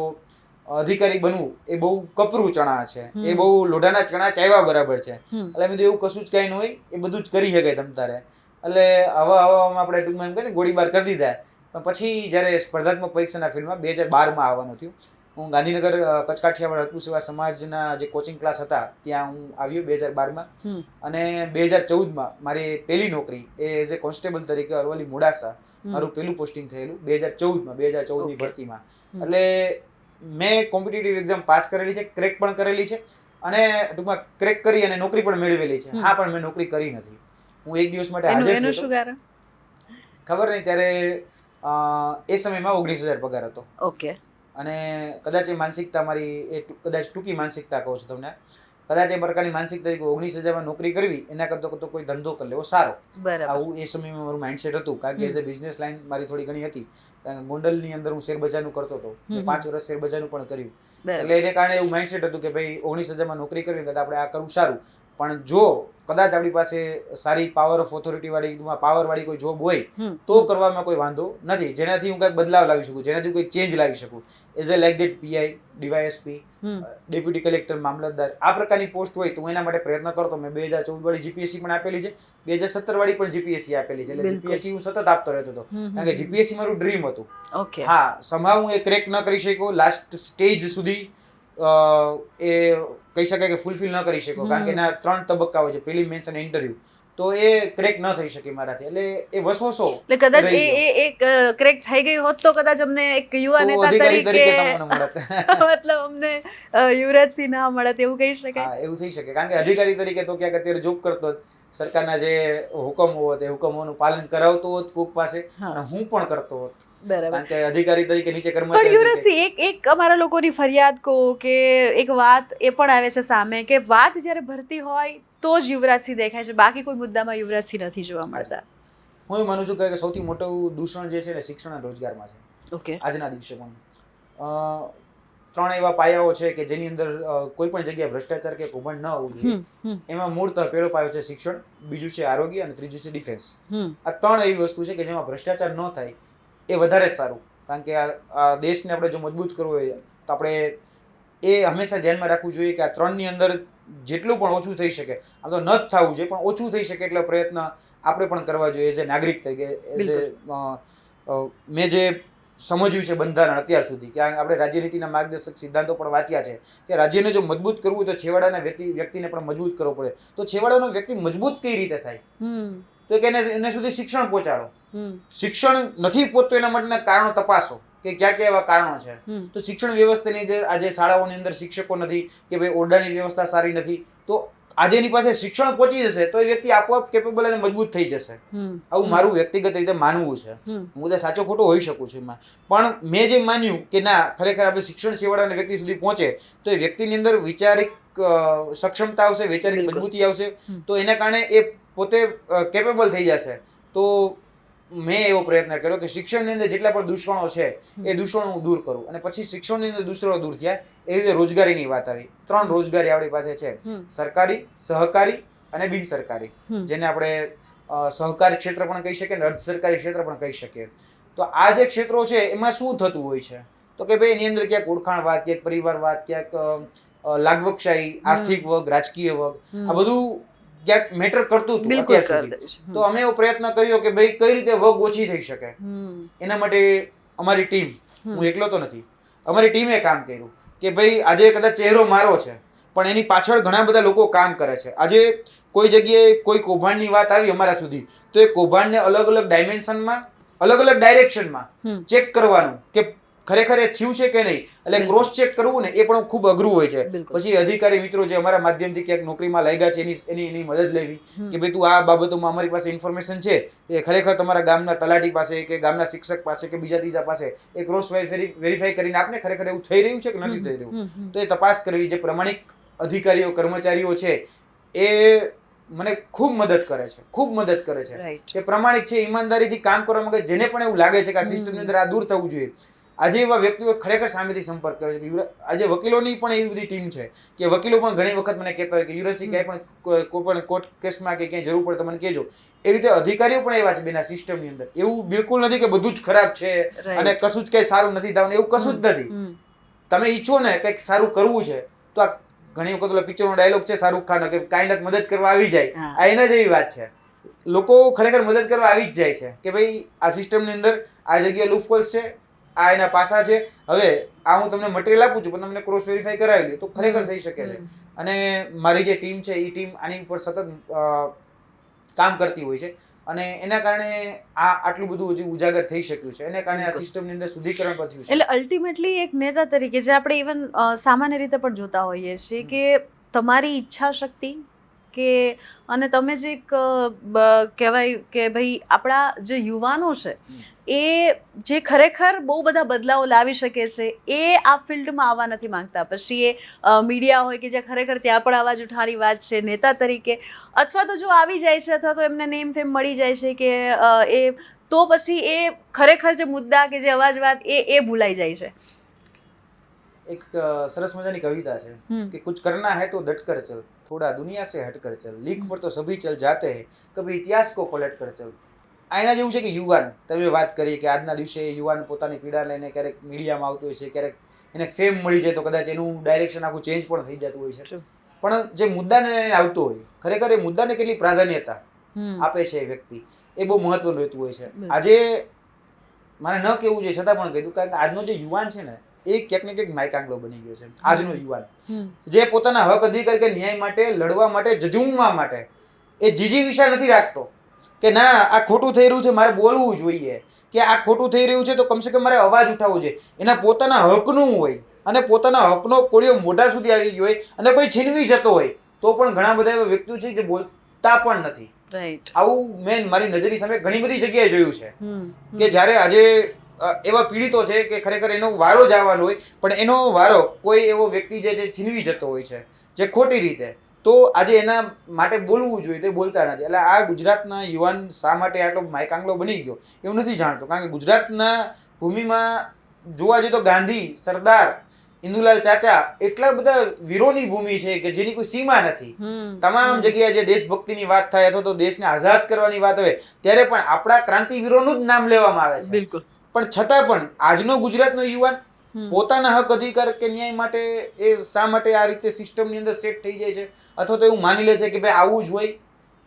અધિકારી બનવું એ બહુ કપરું ચણા છે, એ બહુ લોઢાના ચણા ચાવ્યા બરાબર છે. એટલે મેં એવું કશું જ કાંઈ ન હોય, એ બધું જ કરી શકાય તમ તારે. એટલે હવામાં આપણે ટૂંકમાં એમ કહીએ ગોળીબાર કરી દીધા. પણ પછી જ્યારે સ્પર્ધાત્મક પરીક્ષાના ફિલ્ડમાં 2012માં આવવાનું થયું, હું ગાંધીનગર કચ્છ કાઠિયાવાડ હરકુ સેવા સમાજના જે કોચિંગ ક્લાસ હતા ત્યાં હું આવ્યો 2012માં. અને 2014માં મારી પહેલી નોકરી એ એઝ એ કોન્સ્ટેબલ તરીકે અરવલ્લી મોડાસા મારું પહેલું પોસ્ટિંગ થયેલું 2014ની ભરતીમાં. એટલે મેં કોમ્પિટિટિવ એક્ઝામ પાસ કરેલી છે, ક્રેક પણ કરેલી છે, અને ટૂંકમાં ક્રેક કરી અને નોકરી પણ મેળવેલી છે. હા, પણ મેં નોકરી કરી નથી. હું એક દિવસ માટે હાજર થયો, ખબર નહીં, ત્યારે એ સમયમાં 19,000 પગાર હતો. ઓકે. અને કદાચ એ માનસિકતા મારી એ કદાચ ટૂંકી માનસિકતા કહું છું તમને, કદાચ એ પ્રકારની માનસિકતા 19,000માં નોકરી કરવી એના કરતો કોઈ ધંધો કરી લેવો સારો, આવું એ સમયમાં મારું માઇન્ડસેટ હતું. કારણ કે એઝ એ બિઝનેસ લાઈન મારી થોડી ઘણી હતી, કારણ કે ગોંડલની અંદર હું શેરબજારનું કરતો હતો, 5 વર્ષ શેરબજારનું પણ કર્યું. એટલે એને કારણે એવું માઇન્ડસેટ હતું કે ભાઈ 19,000માં નોકરી કરવી કરતાં આપણે આ કરવું સારું. પણ જો કદાચ આપણી પાસે સારી પાવર ઓફ ઓથોરિટી વાળી પાવર વાળી કોઈ જોબ હોય તો કરવામાં કોઈ વાંધો નથી, જેનાથી હું કંઈક બદલાવ લાવી શકું, જેનાથી કોઈ ચેન્જ લાવી શકું. As a like that PI, DYSP, deputy collector, મામલતદાર, આ પ્રકારની પોસ્ટ હોય તો હું એના માટે પ્રયત્ન કરતો. મેં 2014 વાળી જીપીએસસી પણ આપેલી છે, 2017 વાળી પણ જીપીએસસી આપેલી છે. એટલે જીપીએસસી હું સતત આપતો રહેતો હતો, કારણ કે જીપીએસસી મારું ડ્રીમ હતું. હા, સમાવ હું એ ક્રેક ન કરી શક્યો, લાસ્ટ સ્ટેજ સુધી એ કહી શકાય કે ફૂલફિલ ન કરી શક્યો, કારણ કે એના 3 તબક્કા હોય છે, પ્રિલિમ્સ અને ઇન્ટરવ્યુ. તો એ ક્રેક ન થઈ શકે મારાથી. એટલે એ વસવસો એટલે કદાચ એ ક્રેક થઈ ગઈ હોત તો કદાચ અમને એક યુવા નેતા તરીકે મતલબ અમને યુવરાજસિંહ ના મળત, એવું કહી શકાય. હા, એવું થઈ શકે, કારણ કે અધિકારી તરીકે તો ક્યાંક અત્યારે જોબ કરતો જ, સરકારના જે હુકમો હોત એ હુકમોનું પાલન કરાવતો હોત કોક પાસે, અને હું પણ કરતો હોત. કારણ કે અધિકારી તરીકે નીચે કર્મચારી. પણ યુવરાજસિંહ, એક અમારા લોકોની ફરિયાદ કહો કે એક વાત એ પણ આવે છે સામે કે વાત જ્યારે ભરતી હોય તો જ યુવરાજસિંહ દેખાય છે, બાકી કોઈ મુદ્દામાં યુવરાજસિંહ નથી જોવા મળતા. હું માનું છું કે સૌથી મોટું દૂષણ જે છે ને શિક્ષણ અને રોજગારમાં છે. ઓકે. આજના દિવસે પણ 3 એવા પાયાઓ છે કે જેની અંદર કોઈ પણ જગ્યાએ ભ્રષ્ટાચાર કે કૌભાંડ ન હોવું જોઈએ. એમાં મૂળતઃ પહેલો પાયો છે શિક્ષણ, બીજું છે આરોગ્ય, અને ત્રીજું છે ડિફેન્સ. આ 3 એવી વસ્તુ છે કે જેમાં ભ્રષ્ટાચાર ન થાય એ વધારે સારું. કારણ કે આ દેશને આપણે જો મજબૂત કરવો હોય તો આપણે એ હંમેશા ધ્યાનમાં રાખવું જોઈએ કે આ 3ની અંદર જેટલું પણ ઓછું થઈ શકે, આમ તો ન જ થવું જોઈએ પણ ઓછું થઈ શકે એટલો પ્રયત્ન આપણે પણ કરવા જોઈએ એઝ એ નાગરિક તરીકે. એઝ એ મેં જે સમજ્યું છે બંધારણ અત્યાર સુધી, કે આપણે રાજ્યનીતિના માર્ગદર્શક સિદ્ધાંતો પણ વાંચ્યા છે કે રાજ્યને જો મજબૂત કરવું હોય તો છેવાડાના વ્યક્તિને પણ મજબૂત કરવો પડે. તો છેવાડાનો વ્યક્તિ મજબૂત કઈ રીતે થાય? તો કે એને સુધી શિક્ષણ પહોંચાડો. શિક્ષણ નથી પહોંચતું એના માટેના કારણો તપાસો કે ક્યાં ક્યાં એવા કારણો છે. તો શિક્ષણ વ્યવસ્થાની અંદર આજે શાળાઓની અંદર શિક્ષકો નથી કે ભાઈ ઓરડાની વ્યવસ્થા સારી નથી, તો આજે એની પાસે શિક્ષણ પહોંચી જશે તો એ વ્યક્તિ આપોઆપ કેપેબલ અને મજબૂત થઈ જશે. આવું મારું વ્યક્તિગત રીતે માનવું છે. હું તો સાચો ખોટો હોઈ શકું છું એમાં, પણ મેં જે માન્યું કે ના, ખરેખર આપણે શિક્ષણ છેવાડાના વ્યક્તિ સુધી પહોંચે તો એ વ્યક્તિની અંદર વૈચારિક સક્ષમતા આવશે, વૈચારિક મજબૂતી આવશે, તો એના કારણે એ પોતે કેપેબલ થઈ જશે. તો મેં એવો પ્રયત્ન કર્યો કે શિક્ષણની અંદર જેટલા પણ દૂષણો છે એ દૂષણો હું દૂર કરું. અને પછી શિક્ષણની અંદર દૂષણો દૂર થયા એ રીતે રોજગારીની વાત આવી. 3 રોજગારી આપણી પાસે છે, સરકારી, સહકારી અને બિન સરકારી, જેને આપણે સહકારી ક્ષેત્ર પણ કહી શકીએ અને અર્ધ સરકારી ક્ષેત્ર પણ કહી શકીએ. તો આ જે ક્ષેત્રો છે એમાં શું થતું હોય છે તો કે ભાઈ એની અંદર ક્યાંક ઓળખાણવાદ, ક્યાંક પરિવારવાદ, ક્યાંક લાગવકશાહી, આર્થિક વર્ગ, રાજકીય વર્ગ, આ બધું ક્યાંક મેટર કરતું હતું બિલકુલ અત્યાર કરી સુધી. દઈશ. તો અમે એવો પ્રયત્ન કર્યો કે ભાઈ કઈ રીતે વર્ગ ઓછી થઈ શકે. એના માટે અમારી ટીમ, હું એકલો તો નથી, અમારી ટીમે કામ કર્યું કે ભાઈ આજે કદાચ ચહેરો મારો છે પણ એની પાછળ ઘણા બધા લોકો કામ કરે છે. આજે કોઈ જગ્યાએ કોઈ કૌભાંડની વાત આવી અમારા સુધી તો એ કૌભાંડને અલગ અલગ ડાયમેન્શનમાં, અલગ અલગ ડાયરેક્શનમાં ચેક કરવાનું કે ખરેખર એ થયું છે કે નહીં, એટલે ક્રોસ ચેક કરવું ને એ પણ ખૂબ અઘરું હોય છે. પછી અધિકારી મિત્રો જે અમારા માધ્યમથી ક્યાંક નોકરીમાં લાગ્યા છે એની મદદ લેવી કે ભાઈ તું આ બાબતોમાં અમારી પાસે ઇન્ફોર્મેશન છે એ ખરેખર તમારા ગામના તલાટી પાસે કે ગામના શિક્ષક પાસે કે બીજા ત્રીજા પાસે એ ક્રોસ વેરીફાઈ કરીને આપને ખરેખર એવું થઈ રહ્યું છે કે નથી થઈ રહ્યું, તો એ તપાસ કરવી. જે પ્રમાણિક અધિકારીઓ કર્મચારીઓ છે એ મને ખૂબ મદદ કરે છે, ખૂબ મદદ કરે છે. એ પ્રમાણિક છે, ઈમાનદારીથી કામ કરવા માંગે. જેને પણ એવું લાગે છે કે આ સિસ્ટમની અંદર આ દૂર થવું જોઈએ, આજે એવા વ્યક્તિઓ ખરેખર સામેથી સંપર્ક કરે છે. આજે વકીલોની પણ એવી બધી ટીમ છે કે વકીલો પણ ઘણી વખત મને કહેતા હોય કે યુવરાજસિંહ ક્યાંય પણ કોઈ પણ કોર્ટ કેસમાં કે ક્યાંય જરૂર પડે તો મને કહેજો. એ રીતે અધિકારીઓ પણ એવા છે બેના સિસ્ટમની અંદર. એવું બિલકુલ નથી કે બધું જ ખરાબ છે અને કશું જ કઈ સારું નથી થવાનું, એવું કશું જ નથી. તમે ઈચ્છો ને કંઈક સારું કરવું છે તો આ ઘણી વખત ઓલા પિક્ચરનો ડાયલોગ છે શાહરુખ ખાનનો કે કાયનાત મદદ કરવા આવી જાય, આ એના જેવી વાત છે. લોકો ખરેખર મદદ કરવા આવી જ જાય છે કે ભાઈ આ સિસ્ટમની અંદર આ જગ્યાએ લૂપહોલ્સ છે, આ એના પાસા છે, હવે આ હું તમને મટીરિયલ આપું છું પણ તમને ક્રોસ વેરીફાઈ કરાવી લે તો ખરેખર થઈ શકે છે. અને મારી જે ટીમ છે એ ટીમ આની ઉપર સતત કામ કરતી હોય છે અને એના કારણે આ આટલું બધું હજી ઉજાગર થઈ શક્યું છે. એના કારણે આ સિસ્ટમની અંદર શુદ્ધિકરણ પણ થયું છે. એટલે અલ્ટિમેટલી એક નેતા તરીકે જે આપણે ઇવન સામાન્ય રીતે પણ જોતા હોઈએ છીએ કે તમારી ઈચ્છા શક્તિ કે અને તમે જે એક કહેવાય કે ભાઈ આપણા જે યુવાનો છે એ જે ખરેખર બહુ બધા બદલાવો લાવી શકે છે એ આ ફિલ્ડમાં આવવા નથી માંગતા. પછી એ મીડિયા હોય કે જે ખરેખર ત્યાં પણ અવાજ ઉઠાવવાની વાત છે નેતા તરીકે, અથવા તો જો આવી જાય છે અથવા તો એમને નેમ ફેમ મળી જાય છે કે એ તો પછી એ ખરેખર જે મુદ્દા કે જે અવાજ વાત એ ભૂલાઈ જાય છે. એક સરસ મજાની કવિતા છે કે કુછ કરના હૈ તો ડટકર ચલ, થોડા દુનિયા સે હટકર ચલ, લીક પર તો સભી ચલ જાતે હૈ, કભી ઇતિહાસ કો પલટ કર ચલ. આના જેવું છે કે યુવાન, તમે વાત કરી કે આજના દિવસે યુવાન પોતાની પીડા લઈને ક્યારેક મીડિયામાં આવતો હોય છે, ક્યારેક એને ફેમ મળી જાય તો કદાચ એનું ડાયરેક્શન આખું ચેન્જ પણ થઈ જતું હોય છે. પણ જે મુદ્દાને લઈને આવતો હોય ખરેખર એ મુદ્દાને કેટલી પ્રાધાન્યતા આપે છે એ વ્યક્તિ, એ બહુ મહત્વનું રહેતું હોય છે. આજે મારે ન કહેવું જોઈએ છતાં પણ કીધું કારણ કે આજનો જે યુવાન છે ને એ ક્યાંક ને ક્યાંક માયકાંગલો બની ગયો છે. આજનો યુવાન જે પોતાના હક અધિકાર કે ન્યાય માટે લડવા માટે, ઝઝૂમવા માટે એ જીજીવિષા નથી રાખતો કે ના આ ખોટું થઈ રહ્યું છે મારે બોલવું જોઈએ, કે આ ખોટું થઈ રહ્યું છે તો કમસે કમ મારે અવાજ ઉઠાવવો જોઈએ. એના પોતાના હકનું હોય અને પોતાના હકનો કોળિયો મોઢા સુધી આવી ગયો હોય અને કોઈ છીનવી જતો હોય તો પણ ઘણા બધા એવા વ્યક્તિઓ છે જે બોલતા પણ નથી. આવું મેં મારી નજરની સામે ઘણી બધી જગ્યાએ જોયું છે કે જ્યારે આજે એવા પીડિતો છે કે ખરેખર એનો વારો જ આવવાનો હોય પણ એનો વારો કોઈ એવો વ્યક્તિ જે છે છીનવી જતો હોય છે જે ખોટી રીતે, તો આજે એના માટે બોલવું જોઈએ તે બોલતા નથી. એટલે આ ગુજરાતના યુવાન શા માટે આટલો માયકાંગલો બની ગયો એવું નથી જાણતો. કારણ કે ગુજરાતના ભૂમિમાં જોવા જઈએ તો ગાંધી, સરદાર, ઇન્દુલાલ ચાચા એટલા બધા વીરોની ભૂમિ છે કે જેની કોઈ સીમા નથી. તમામ જગ્યાએ જે દેશભક્તિની વાત થાય અથવા તો દેશને આઝાદ કરવાની વાત આવે ત્યારે પણ આપણા ક્રાંતિવીરોનું જ નામ લેવામાં આવે છે. બિલકુલ. પણ છતાં પણ આજનો ગુજરાતનો યુવાન પોતાના હક અધિકાર કે ન્યાય માટે એ શા માટે આ રીતે સિસ્ટમની અંદર સેટ થઈ જાય છે અથવા તો એવું માની લે છે કે ભાઈ આવું જ હોય,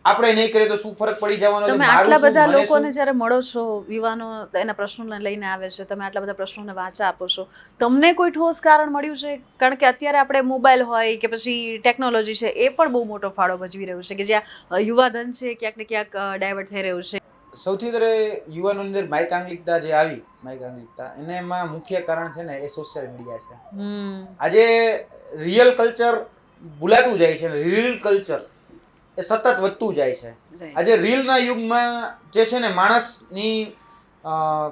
આપણે નહીં કરીએ તો શું ફરક પડી જવાનો છે. તમે આટલા બધા લોકોને જ્યારે મળો છો, યુવાનો એના પ્રશ્નોને લઈને આવે છે, તમે આટલા બધા પ્રશ્નોને વાચા આપો છો, તમને કોઈ ઠોસ કારણ મળ્યું છે? કારણ કે અત્યારે આપણે મોબાઈલ હોય કે પછી ટેકનોલોજી છે એ પણ બહુ મોટો ફાળો ભજવી રહ્યું છે કે જ્યાં યુવાધન છે ક્યાંક ને ક્યાંક ડાયવર્ટ થઈ રહ્યું છે. સૌથી વધારે યુવાનોની અંદર માયકાંગલિકતા જે આવી, માયકાંગલિકતા એને એમાં મુખ્ય કારણ છે ને એ સોશિયલ મીડિયા છે. આજે રિયલ કલ્ચર ભૂલાતું જાય છે, રીલ કલ્ચર એ સતત વધતું જાય છે. આજે રીલના યુગમાં જે છે ને માણસની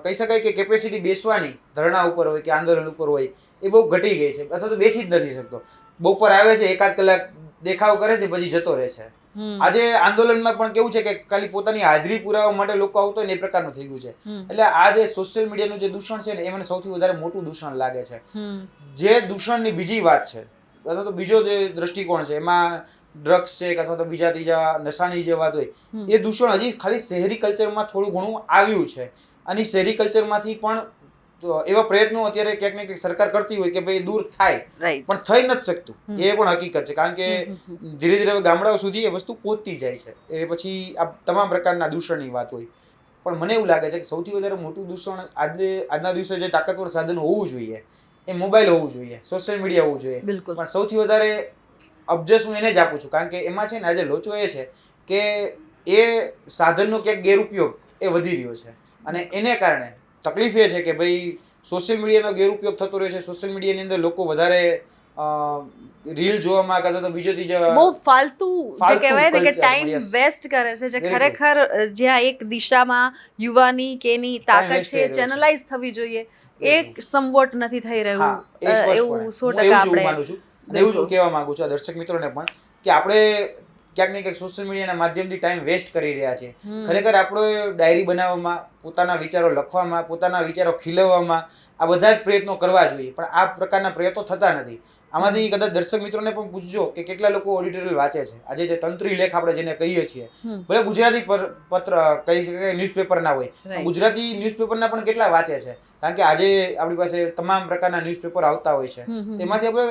કહી શકાય કે કેપેસિટી બેસવાની ધરણા ઉપર હોય કે આંદોલન ઉપર હોય એ બહુ ઘટી ગઈ છે અથવા તો બેસી જ નથી શકતો. બપોર આવે છે, એકાદ કલાક દેખાવ કરે છે પછી જતો રહે છે. આજે આંદોલનમાં પણ કેવું છે કે ખાલી પોતાની હાજરી પુરાવા માટે લોકો આવતો હોય ને એ પ્રકારનું થઈ ગયું છે. એટલે આ જે સોશિયલ મીડિયાનું જે દૂષણ છે ને એ મને સૌથી વધારે મોટું દૂષણ લાગે છે. જે દૂષણની બીજી વાત છે અથવા તો બીજો જે દ્રષ્ટિકોણ છે એમાં ડ્રગ્સ છે કે અથવા તો બીજા ત્રીજા નશાની જે વાત હોય એ દૂષણ હજી ખાલી શહેરી કલ્ચરમાં થોડું ઘણું આવ્યું છે. અને સેરિકલ્ચરમાંથી પણ એવા પ્રયત્નો અત્યારે ક્યાંક ને ક્યાંક સરકાર કરતી હોય કે ભાઈ દૂર થાય, રાઈટ. પણ થઈ નથી શકતું. એ પણ હકીકત છે, કારણ કે ધીરે ધીરે હવે ગામડાઓ સુધી એ વસ્તુ પહોંચતી જાય છે. એ પછી આ તમામ પ્રકારના દૂષણની વાત હોય, પણ મને એવું લાગે છે કે સૌથી વધારે મોટું દૂષણ આજના દિવસે જે તાકાતવર સાધન હોવું જોઈએ એ મોબાઈલ હોવું જોઈએ, સોશિયલ મીડિયા હોવું જોઈએ. બિલકુલ. પણ સૌથી વધારે અબજસ હું એને જ આપું છું, કારણ કે એમાં છે ને આજે લોચો એ છે કે એ સાધનનો ક્યાંક ગેરઉપયોગ એ વધી રહ્યો છે, અને એને કારણે તકલીફ એ છે કે ભાઈ સોશિયલ મીડિયાનો ગેરઉપયોગ થતો રહ્યો છે. સોશિયલ મીડિયાની અંદર લોકો વધારે રીલ જોવામાં કરતા તો બીજો ત્રીજો બહુ ફાલતુ જે કહેવાય ને કે culture, ટાઈમ yes. વેસ્ટ કરે છે, જે Very ખરેખર જ્યાં એક દિશામાં યુવાની કે એની તાકાત waste છે થઈ રહ્યો છે. ચેનલાઇઝ થવી જોઈએ એ બિલકુલ. સમવોટ નથી થઈ હા, રહ્યું. એ સ્પષ્ટપણે. એવું હું 100% એવું જ આપણે માનું છું, અને એવું જ હું કહેવા માંગુ છું આ દર્શક મિત્રોને પણ કે આપણે ક્યાંક ને ક્યાંક સોશિયલ મીડિયાના માધ્યમથી ટાઈમ વેસ્ટ કરી રહ્યા છે. ખરેખર આપણે ડાયરી બનાવવામાં, પોતાના વિચારો લખવામાં, પોતાના વિચારો ખીલવવામાં આ બધા જ પ્રયત્નો કરવા જોઈએ, પણ આ પ્રકારના પ્રયત્નો થતા નથી. આમાંથી કદાચ દર્શક મિત્રોને પણ પૂછજો કે કેટલા લોકો ઓડિટોરિયલ વાંચે છે. આજે જે તંત્રી લેખ આપણે જેને કહીએ છીએ, ભલે ગુજરાતી પત્ર કહી શકાય, ન્યૂઝપેપર ના હોય, Right. ગુજરાતી ન્યૂઝપેપરના પણ કેટલા વાંચે છે, કારણ કે આજે આપણી પાસે તમામ પ્રકારના ન્યૂઝપેપર આવતા હોય છે. તેમાંથી આપણે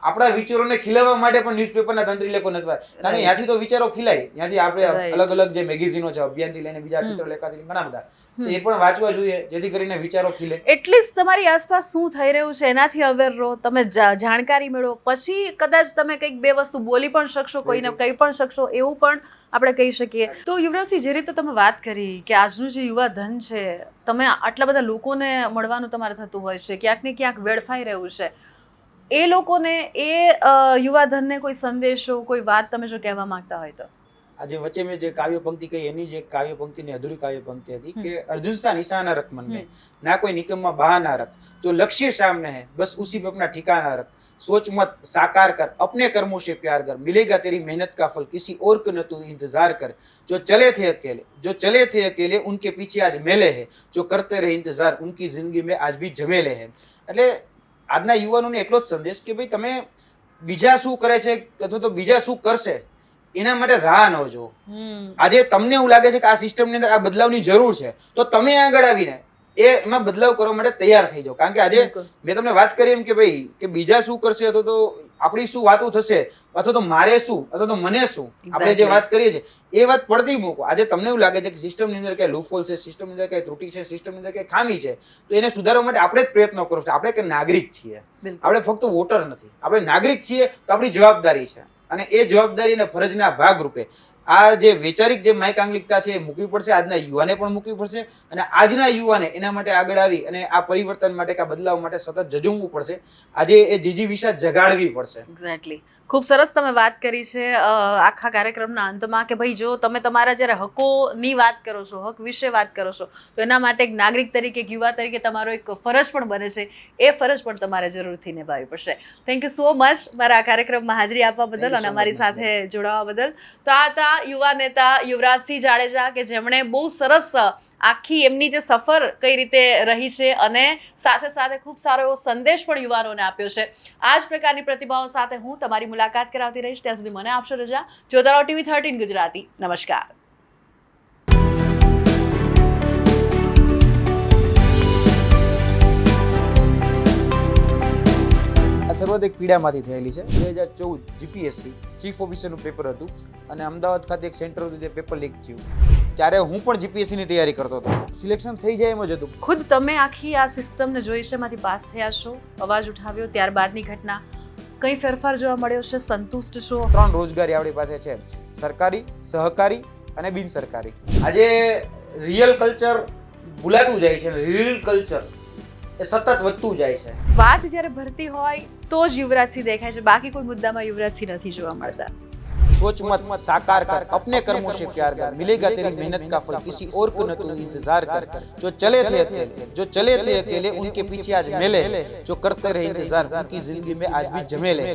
આપણા વિચારોને ખીલવવા માટે પણ ન્યૂઝપેપરના તંત્રી લેખો નથી વાંચતા, કારણ કે ત્યાંથી તો વિચારો ખીલાય. ત્યાંથી આપણે Right. અલગ અલગ જે મેગેઝિનો છે, અભિયાનથી લઈને બીજા ચિત્રલેખાથી ઘણા બધા, તો એ પણ વાંચવા જોઈએ, જેથી કરીને વિચારો ખીલે. એટલીસ્ટ તમારી આસપાસ શું થઈ રહ્યું છે એનાથી અવેર રહો, તમે જાણકારી મેળવો, પછી કદાચ તમે કંઈક બે વસ્તુ બોલી પણ શકશો, કોઈને કહી પણ શકશો, એવું પણ આપણે કહી શકીએ. તો યુવરાજસિંહ, જે રીતે તમે વાત કરી કે આજનું જે યુવા ધન છે, તમે આટલા બધા લોકોને મળવાનું તમારે થતું હોય છે, ક્યાંક ને ક્યાંક વેડફાઈ રહ્યું છે, એ લોકોને એ યુવા ધનને કોઈ સંદેશો, કોઈ વાત તમે જો કહેવા માંગતા હોય તો? આજે વચ્ચે મેં જે કાવ્ય પંક્તિ કહી એની જ એક કાવ્ય પંક્તિની અધૂરી કાવ્ય પંક્તિ હતી કે अर्जुन सा निशाना रख मन में, ना कोई निकम्मा बहाना रख, जो लक्ष्य सामने है बस उसी पे अपना ठिकाना रख, सोच मत साकार कर, अपने कर्मों से प्यार कर, मिलेगा तेरी मेहनत का फल, किसी और को न तू इंतजार कर, जो चले थे अकेले उनके पीछे आज मेले है, जो करते रहे इंतजार उनकी जिंदगी में आज भी झमेले है. એટલે આજના યુવાનોને એટલો જ સંદેશ કે ભાઈ તમે બીજા શું કરે છે અથવા તો બીજા શું કરશે એના માટે રાહ ન જો. આજે તમને એવું લાગે છે કે આ સિસ્ટમની અંદર આ બદલાવની જરૂર છે, તો તમે આગળ આવીને એમાં બદલાવ કરવા માટે તૈયાર થઈ જાઓ. કારણ કે આજે મેં તમને વાત કરી એમ કે ભાઈ કે બીજા શું કરશે અથવા તો આપણી શું વાતો થશે અથવા તો મારે શું અથવા તો મને શું, આપણે જે વાત કરીએ છીએ એ વાત પડતી મૂકો. આજે તમને એવું લાગે છે કે સિસ્ટમની અંદર કઈ લૂફોલ છે, સિસ્ટમની અંદર કઈ ત્રુટિ છે, સિસ્ટમની અંદર કઈ ખામી છે, તો એને સુધારવા માટે આપણે જ પ્રયત્નો કરવો છે. આપણે કે નાગરિક છીએ, આપણે ફક્ત વોટર નથી, આપણે નાગરિક છીએ, તો આપણી જવાબદારી છે, અને એ જવાબદારી અને ફરજના ભાગરૂપે આ જે વૈચારિક જે માયકાંગલિકતા છે એ મૂકવી પડશે. આજના યુવાને પણ મૂકવી પડશે, અને આજના યુવાને એના માટે આગળ આવી અને આ પરિવર્તન માટે, આ બદલાવ માટે સતત જજુમવું પડશે. આજે એ જીજીવિષા જગાડવી પડશે. એક્ઝેક્ટલી. ખૂબ સરસ તમે વાત કરી છે આખા કાર્યક્રમના અંતમાં કે ભાઈ જો તમે તમારા જ્યારે હકોની વાત કરો છો, હક વિશે વાત કરો છો, તો એના માટે એક નાગરિક તરીકે, એક યુવા તરીકે તમારો એક ફરજ પણ બને છે. એ ફરજ પણ તમારે જરૂરથી નિભાવવી પડશે. થેન્ક યુ સો મચ મારા આ કાર્યક્રમમાં હાજરી આપવા બદલ અને અમારી સાથે જોડાવા બદલ. તો આ હતા યુવા નેતા યુવરાજસિંહ જાડેજા, કે જેમણે બહુ સરસ આખી એમની જે સફર કઈ રીતે રહી છે અને સાથે સાથે ખૂબ સારો એવો સંદેશ પણ યુવાનોને આપ્યો છે. આ જ પ્રકારની પ્રતિભાઓ સાથે હું તમારી મુલાકાત કરાવતી રહીશ. ત્યાં સુધી મને આપશો રજા. જોતા રહો TV13 ગુજરાતી. નમસ્કાર. આ શરૂઆત એક પીડામાંથી થયેલી છે. 2014 જીપીએસસી ચીફ ઓફિસરનું પેપર હતું અને અમદાવાદ ખાતે એક સેન્ટર હતું, તે પેપર લીક થયું. ત્યારે હું પણ જીપીએસસીની તૈયારી કરતો હતો. સિલેક્શન થઈ જાય એમ જ હતું. ખુદ તમે આખી આ સિસ્ટમને જોઈ છે, એમાંથી પાસ થયા છો, અવાજ ઉઠાવ્યો, ત્યારબાદની ઘટના, કઈ ફેરફાર જોવા મળ્યો છે, સંતુષ્ટ છો? 3 રોજગારી આપણી પાસે છે: સરકારી, સહકારી અને બિન સરકારી. આજે રિયલ કલ્ચર ભૂલાતું જાય છે, રિયલ કલ્ચર એ સતત વધતું જાય છે. વાત જ્યારે ભરતી હોય તો જ યુવરાજસિંહ દેખાય છે, બાકી કોઈ મુદ્દામાં યુવરાજસિંહ નથી જોવા મળતા. सोच मत साकार कर, अपने कर्मों से प्यार कर, मिलेगा तेरी मेहनत का फल, किसी और को न तू इंतजार कर, जो चले थे अकेले उनके पीछे आज मेले, जो करते रहे इंतजार उनकी जिंदगी में आज भी झमेले.